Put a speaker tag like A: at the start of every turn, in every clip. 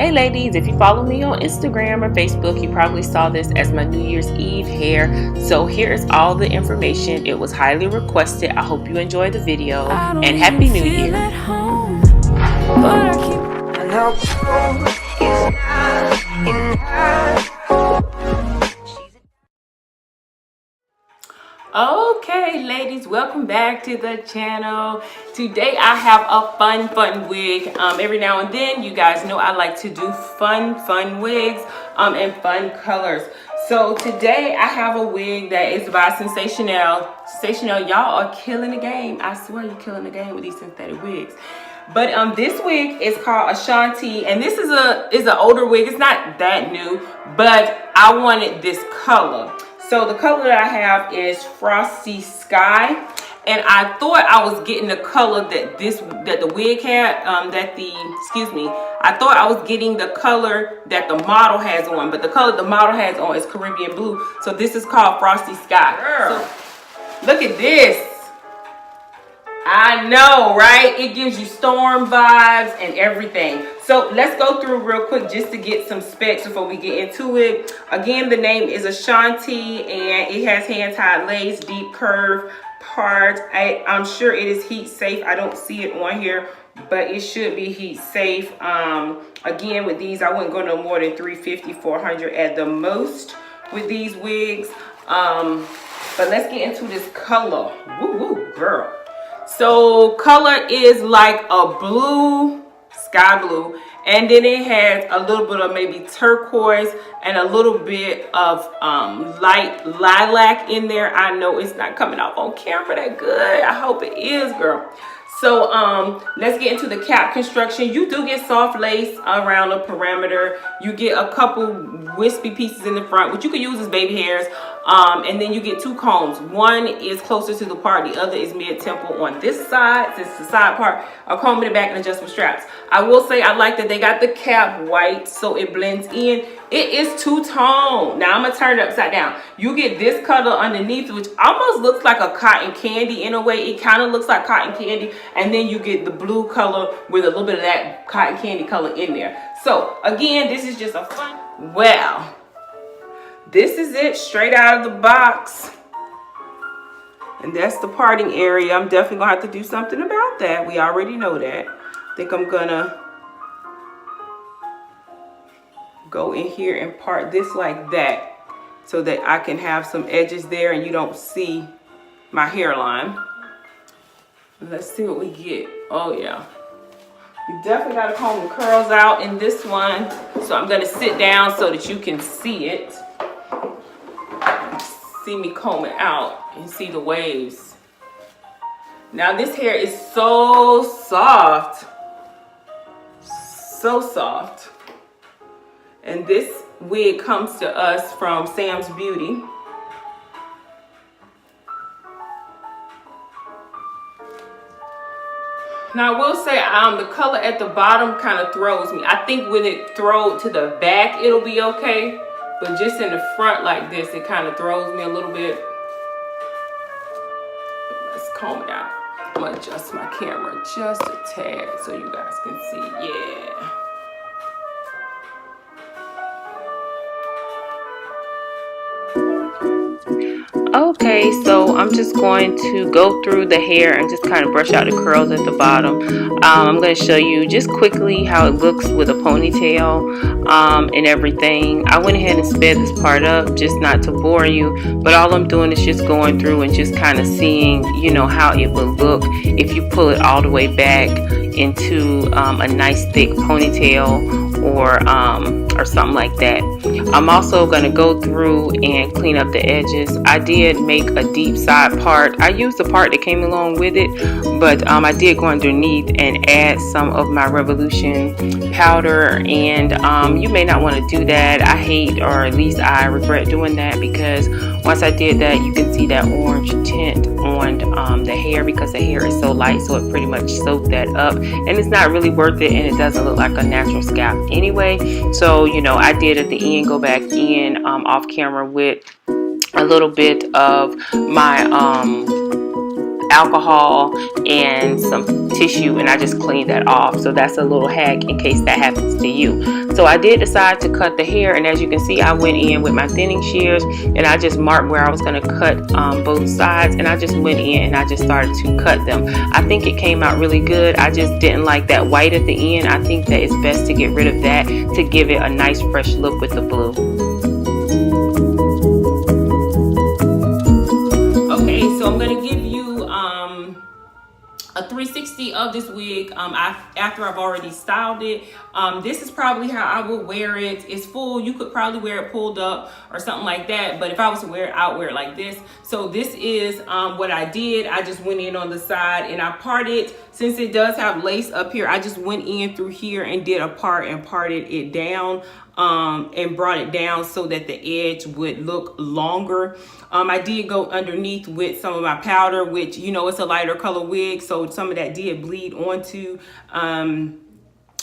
A: Hey ladies, if you follow me on Instagram or Facebook, you probably saw this as my New Year's Eve hair. So here's all the information. It was highly requested. I hope you enjoyed the video and Happy New Year. Okay ladies, welcome back to the channel. Today I have a fun wig. Every now and then, you guys know I like to do fun wigs and fun colors. So today I have a wig that is by Sensationnel. Y'all are killing the game. I swear you're killing the game with these synthetic wigs. But this wig is called Ashanti, and this is an older wig. It's not that new, but I wanted this color. So the color that I have is Frosty Sky, and I thought I was getting the color that the wig had. I thought I was getting the color that the model has on, but the color the model has on is Caribbean blue. So this is called Frosty Sky. Girl, so, look at this. I know, right? It gives you storm vibes and everything. So let's go through real quick just to get some specs before we get into it. Again, the name is Ashanti, and it has hand-tied lace, deep curve part. I'm sure it is heat safe. I don't see it on here, but it should be heat safe. Again, with these, I wouldn't go no more than 350, 400 at the most with these wigs. But let's get into this color. Woo, girl. So color is like a blue, sky blue, and then it has a little bit of maybe turquoise and a little bit of light lilac in there. I know it's not coming off on camera that good. I hope it is, girl. So let's get into the cap construction. You do get soft lace around the perimeter. You get a couple wispy pieces in the front, which you can use as baby hairs. And then you get two combs. One is closer to the part, the other is mid-temple on this side. This is the side part. A comb in the back and adjustable straps. I will say I like that they got the cap white so it blends in. It is two-tone. Now I'm gonna turn it upside down. You get this color underneath, which almost looks like a cotton candy in a way. It kind of looks like cotton candy, and then you get the blue color with a little bit of that cotton candy color in there. So again, this is just a fun. Well, this is it straight out of the box, and that's the parting area. I'm definitely gonna have to do something about that. We already know that. I think I'm gonna go in here and part this like that so that I can have some edges there and you don't see my hairline. Let's see what we get. Oh yeah, you definitely got to comb the curls out in this one. So I'm gonna sit down so that you can see it. See me comb it out and see the waves. Now this hair is so soft. So soft. And this wig comes to us from Sam's Beauty. Now I will say the color at the bottom kind of throws me. I think when it throws to the back, it'll be okay. But just in the front like this, it kind of throws me a little bit. Let's comb it out. I'm gonna adjust my camera just a tad so you guys can see. Yeah. Okay, so I'm just going to go through the hair and just kind of brush out the curls at the bottom. I'm going to show you just quickly how it looks with a ponytail and everything. I went ahead and sped this part up just not to bore you, but all I'm doing is just going through and just kind of seeing, you know, how it would look if you pull it all the way back into a nice thick ponytail or something like that. I'm also going to go through and clean up the edges. I did make a deep side part. I used the part that came along with it, but I did go underneath and add some of my Revolution powder, and you may not want to do that. I hate, or at least I regret doing that, because once I did that, you can see that orange tint on the hair, because the hair is so light, so it pretty much soaked that up, and it's not really worth it, and it doesn't look like a natural scalp anyway. So, you know, I did at the end go back in off camera with a little bit of my alcohol and some tissue, and I just cleaned that off. So that's a little hack in case that happens to you. So I did decide to cut the hair, and as you can see, I went in with my thinning shears and I just marked where I was going to cut both sides, and I just went in and I just started to cut them. I think it came out really good. I just didn't like that white at the end. I think that it's best to get rid of that to give it a nice fresh look with the blue. Okay, so I'm going to give you a 360 of this wig after I've already styled it. This is probably how I would wear it. It's full. You could probably wear it pulled up or something like that, but if I was to wear it, I would wear it like this. So this is what I did. I just went in on the side and I parted. Since it does have lace up here, I just went in through here and did a part and parted it down and brought it down so that the edge would look longer. I did go underneath with some of my powder, which, you know, it's a lighter color wig, so some of that did bleed onto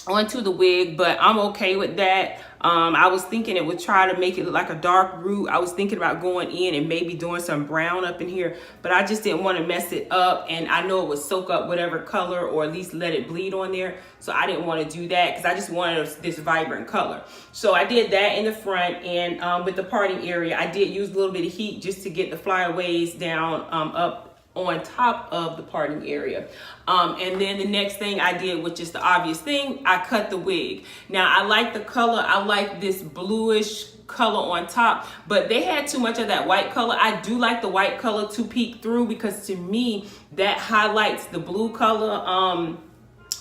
A: the wig, but I'm okay with that. I was thinking it would try to make it look like a dark root. I was thinking about going in and maybe doing some brown up in here, but I just didn't want to mess it up, and I know it would soak up whatever color or at least let it bleed on there, so I didn't want to do that because I just wanted this vibrant color. So I did that in the front, and with the parting area, I did use a little bit of heat just to get the flyaways down up on top of the parting area. And then the next thing I did, which is the obvious thing, I cut the wig. Now I like the color. I like this bluish color on top, but they had too much of that white color. I do like the white color to peek through because to me that highlights the blue color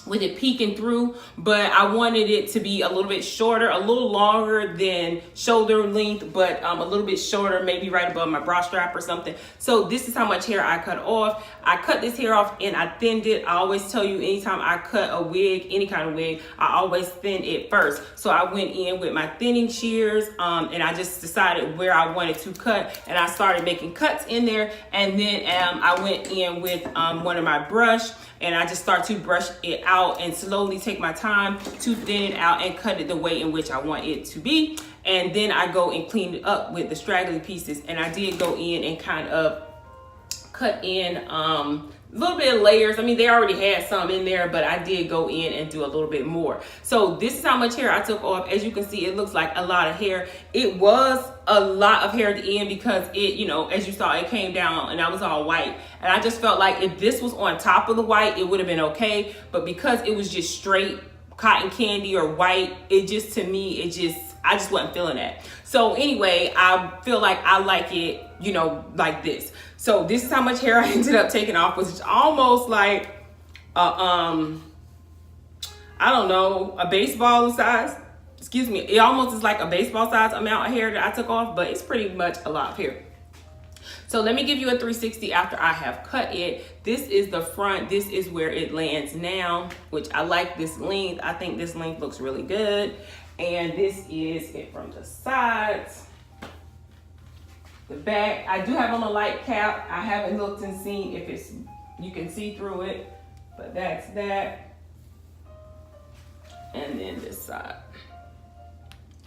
A: with it peeking through, but I wanted it to be a little bit shorter, a little longer than shoulder length, but a little bit shorter, maybe right above my bra strap or something. So this is how much hair I cut off. I cut this hair off and I thinned it. I always tell you, anytime I cut a wig, any kind of wig, I always thin it first. So I went in with my thinning shears and I just decided where I wanted to cut, and I started making cuts in there, and then I went in with one of my brush, and I just start to brush it out and slowly take my time to thin it out and cut it the way in which I want it to be. And then I go and clean it up with the straggly pieces, and I did go in and kind of cut in a little bit of layers. I mean, they already had some in there, but I did go in and do a little bit more. So this is how much hair I took off. As you can see, it looks like a lot of hair. It was a lot of hair at the end because it, you know, as you saw, it came down and I was all white. And I just felt like if this was on top of the white, it would have been okay. But because it was just straight cotton candy or white, it just, to me, I just wasn't feeling that. So anyway, I feel like I like it, you know, like this. So this is how much hair I ended up taking off, which is almost like I don't know, a baseball size. Excuse me. It almost is like a baseball size amount of hair that I took off, but it's pretty much a lot of hair. So let me give you a 360 after I have cut it. This is the front. This is where it lands now, which I like this length. I think this length looks really good. And this is it from the sides. The back, I do have on a light cap. I haven't looked and seen if it's, you can see through it, but that's that. And then this side.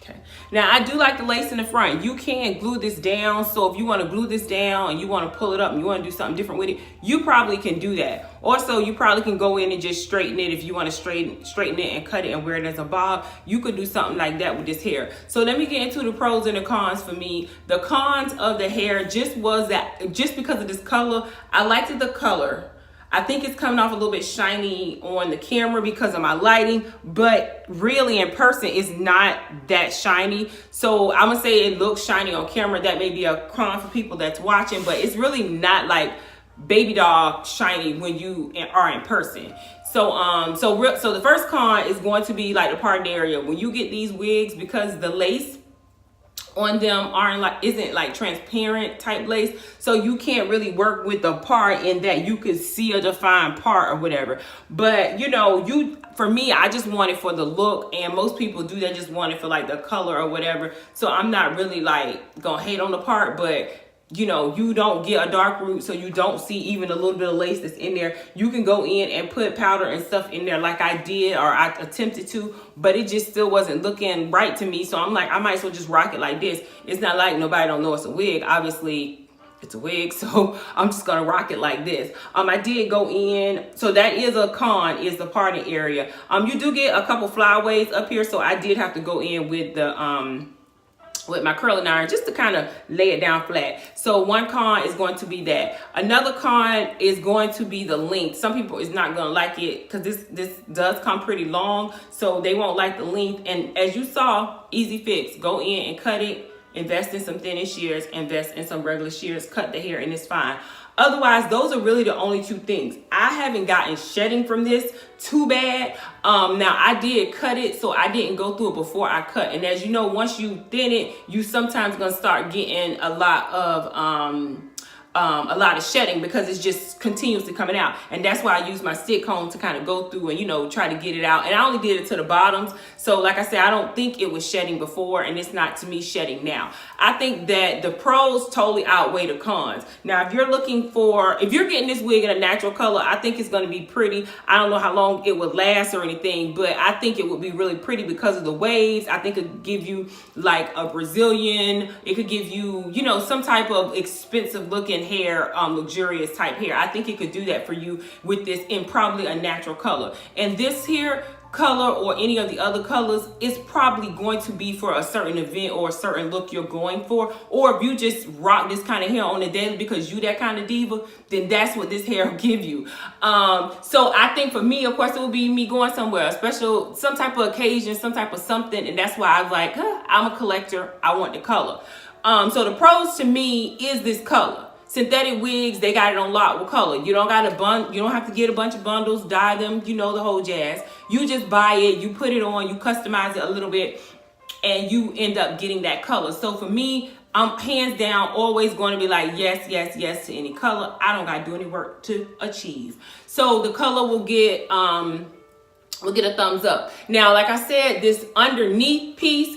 A: Okay. Now I do like the lace in the front. You can glue this down. So if you want to glue this down and you want to pull it up and you want to do something different with it, you probably can do that. Also, you probably can go in and just straighten it if you want to straighten it and cut it and wear it as a bob. You could do something like that with this hair. So let me get into the pros and the cons for me. The cons of the hair just was that just because of this color, I liked the color. I think it's coming off a little bit shiny on the camera because of my lighting, but really in person it's not that shiny. So I'm gonna say it looks shiny on camera. That may be a con for people that's watching, but it's really not like baby doll shiny when you are in person. So so the first con is going to be like the parting area. When you get these wigs, because the lace on them isn't like transparent type lace, so you can't really work with the part in that you could see a defined part or whatever. But you know, for me, I just want it for the look, and most people do, they just want it for like the color or whatever. So I'm not really like gonna hate on the part, but you know, you don't get a dark root, so you don't see even a little bit of lace that's in there. You can go in and put powder and stuff in there like I did, or I attempted to, but it just still wasn't looking right to me. So I'm like, I might as well just rock it like this. It's not like nobody don't know it's a wig. Obviously, it's a wig, so I'm just gonna rock it like this. I did go in, so that is a con, is the parting area. You do get a couple flyaways up here, so I did have to go in with the with my curling iron just to kind of lay it down flat. So one con is going to be that. Another con is going to be the length. Some people is not going to like it because this does come pretty long, so they won't like the length. And as you saw, easy fix. Go in and cut it. Invest in some thinning shears, invest in some regular shears, cut the hair, and it's fine. Otherwise, those are really the only two things. I haven't gotten shedding from this too bad. Now I did cut it, so I didn't go through it before I cut. And as you know, once you thin it, you sometimes gonna start getting a lot of shedding because it's just continuously coming out. And that's why I use my stick comb to kind of go through and, you know, try to get it out. And I only did it to the bottoms. So like I said, I don't think it was shedding before, and it's not to me shedding now. I think that the pros totally outweigh the cons. Now, if you're getting this wig in a natural color, I think it's going to be pretty. I don't know how long it would last or anything, but I think it would be really pretty because of the waves. I think it could give you like a Brazilian. It could give you, you know, some type of expensive looking hair, luxurious type hair. I think it could do that for you with this in probably a natural color. And this here color or any of the other colors is probably going to be for a certain event or a certain look you're going for. Or if you just rock this kind of hair on the daily because you that kind of diva, then that's what this hair will give you. So I think for me, of course, it will be me going somewhere, a special, some type of occasion, some type of something. And that's why I was like, I'm a collector. I want the color. So the pros to me is this color. Synthetic wigs, they got it on lock with color. You don't have to get a bunch of bundles, dye them, you know, the whole jazz. You just buy it, you put it on, you customize it a little bit, and you end up getting that color. So for me, I'm hands down always going to be like yes, yes, yes to any color. I don't gotta do any work to achieve. So the color will get a thumbs up. Now, like I said, this underneath piece,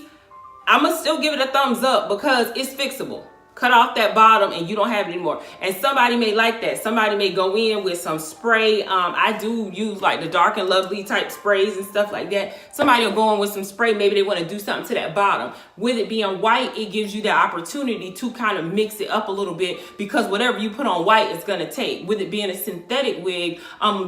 A: I'm gonna still give it a thumbs up because it's fixable. Cut off that bottom and you don't have it anymore. And somebody may like that. Somebody may go in with some spray. I do use like the Dark and Lovely type sprays and stuff like that. Somebody will go in with some spray. Maybe they want to do something to that bottom. With it being white, it gives you the opportunity to kind of mix it up a little bit because whatever you put on white, it's going to take. With it being a synthetic wig,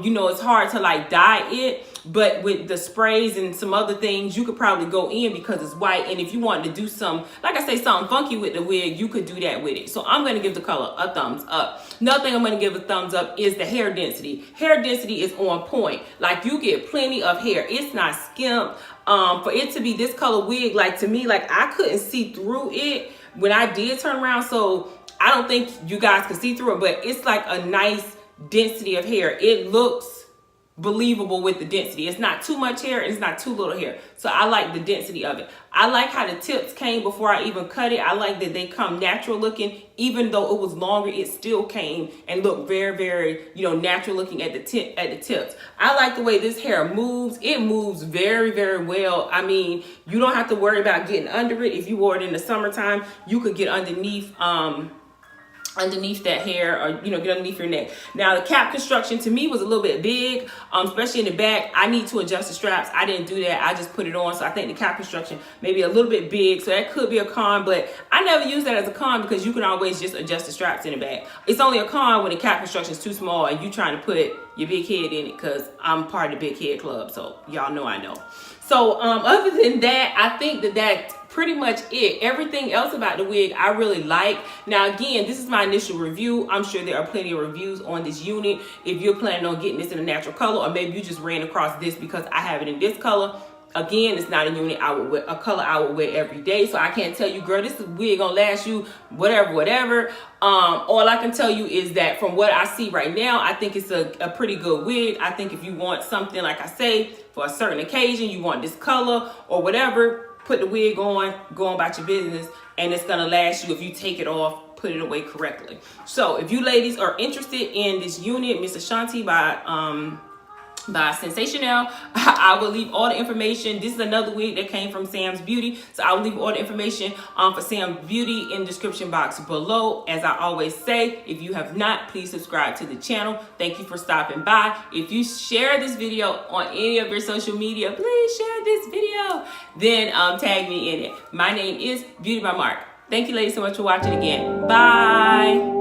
A: you know, it's hard to like dye it. But with the sprays and some other things, you could probably go in because it's white. And if you wanted to do some, like I say, something funky with the wig, you could do that with it. So I'm going to give the color a thumbs up. Another thing I'm going to give a thumbs up is the hair density. Hair density is on point. Like you get plenty of hair. It's not skimped. For it to be this color wig, like to me, like I couldn't see through it when I did turn around. So I don't think you guys can see through it, but it's like a nice density of hair. It looks believable with the density. It's not too much hair, it's not too little hair. So I like the density of it. I like how the tips came before I even cut it. I like that they come natural looking. Even though it was longer, it still came and looked very, very, you know, natural looking at the tips. I like the way this hair moves. It moves very, very well. I mean, you don't have to worry about getting under it. If you wore it in the summertime, you could get underneath that hair, or you know, get underneath your neck. Now the cap construction to me was a little bit big, especially in the back. I need to adjust the straps. I didn't do that. I just put it on. So I think the cap construction may be a little bit big, so that could be a con, but I never use that as a con because you can always just adjust the straps in the back. It's only a con when the cap construction is too small and you trying to put your big head in it, because I'm part of the big head club, so y'all know I know. So other than that, I think that's pretty much it. Everything else about the wig I really like. Now again, this is my initial review. I'm sure there are plenty of reviews on this unit. If you're planning on getting this in a natural color, or maybe you just ran across this because I have it in this color. Again, it's not a unit I would wear, a color I would wear every day. So I can't tell you, girl, this wig gonna last you whatever. All I can tell you is that from what I see right now, I think it's a pretty good wig. I think if you want something, like I say, for a certain occasion, you want this color or whatever, put the wig on, go on about your business, and it's gonna last you if you take it off, put it away correctly. So if you ladies are interested in this unit, Miss Ashanti by Sensationnel, I will leave all the information. This is another wig that came from Sam's Beauty, so I will leave all the information for Sam's Beauty in the description box below. As I always say, if you have not, please subscribe to the channel. Thank you for stopping by. If you share this video on any of your social media, please share this video, then tag me in it. My name is Beauty by Mark. Thank you ladies so much for watching again. Bye.